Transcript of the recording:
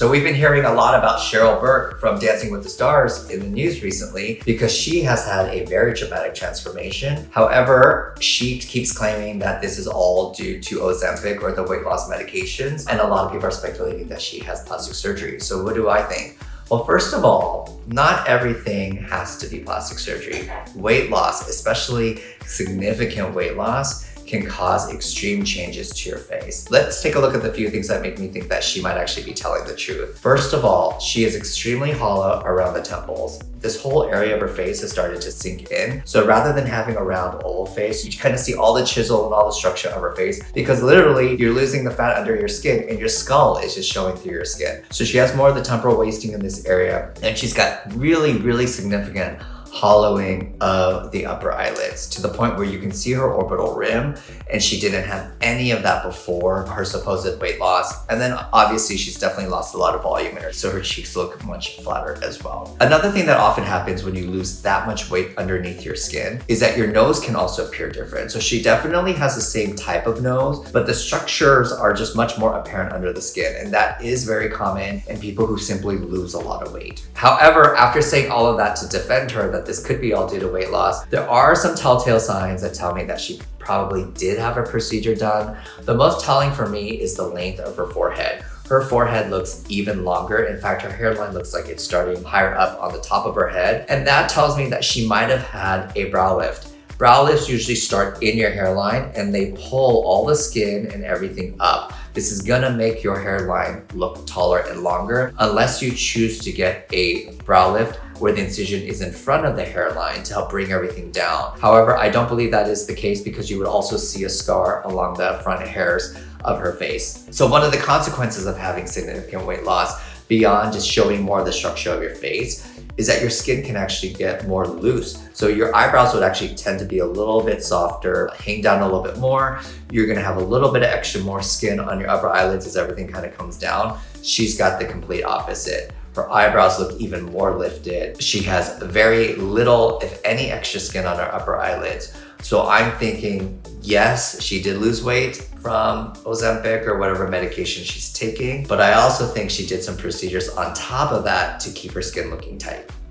So we've been hearing a lot about Cheryl Burke from Dancing with the Stars in the news recently because she has had a very dramatic transformation. However, she keeps claiming that this is all due to Ozempic or the weight loss medications, and a lot of people are speculating that she has plastic surgery. So what do I think? Well, first of all, not everything has to be plastic surgery. Weight loss, especially significant weight loss, can cause extreme changes to your face. Let's take a look at the few things that make me think that she might actually be telling the truth. First of all, she is extremely hollow around the temples. This whole area of her face has started to sink in. So rather than having a round oval face, you kind of see all the chisel and all the structure of her face because literally you're losing the fat under your skin and your skull is just showing through your skin. So she has more of the temporal wasting in this area, and she's got really significant hollowing of the upper eyelids to the point where you can see her orbital rim, and she didn't have any of that before her supposed weight loss. And then obviously she's definitely lost a lot of volume in her, so her cheeks look much flatter as well. Another thing that often happens when you lose that much weight underneath your skin is that your nose can also appear different. So she definitely has the same type of nose, but the structures are just much more apparent under the skin, and that is very common in people who simply lose a lot of weight. However, after saying all of that to defend her that this could be all due to weight loss, there are some telltale signs that tell me that she probably did have a procedure done. The most telling for me is the length of her forehead. Her forehead looks even longer. In fact, her hairline looks like it's starting higher up on the top of her head. And that tells me that she might have had a brow lift. Brow lifts usually start in your hairline and they pull all the skin and everything up. This is gonna make your hairline look taller and longer unless you choose to get a brow lift where the incision is in front of the hairline to help bring everything down. However, I don't believe that is the case because you would also see a scar along the front hairs of her face. So one of the consequences of having significant weight loss, beyond just showing more of the structure of your face, is that your skin can actually get more loose. So your eyebrows would actually tend to be a little bit softer, hang down a little bit more. You're gonna have a little bit of extra more skin on your upper eyelids as everything kind of comes down. She's got the complete opposite. Her eyebrows look even more lifted. She has very little, if any, extra skin on her upper eyelids. So I'm thinking, yes, she did lose weight from Ozempic or whatever medication she's taking, but I also think she did some procedures on top of that to keep her skin looking tight.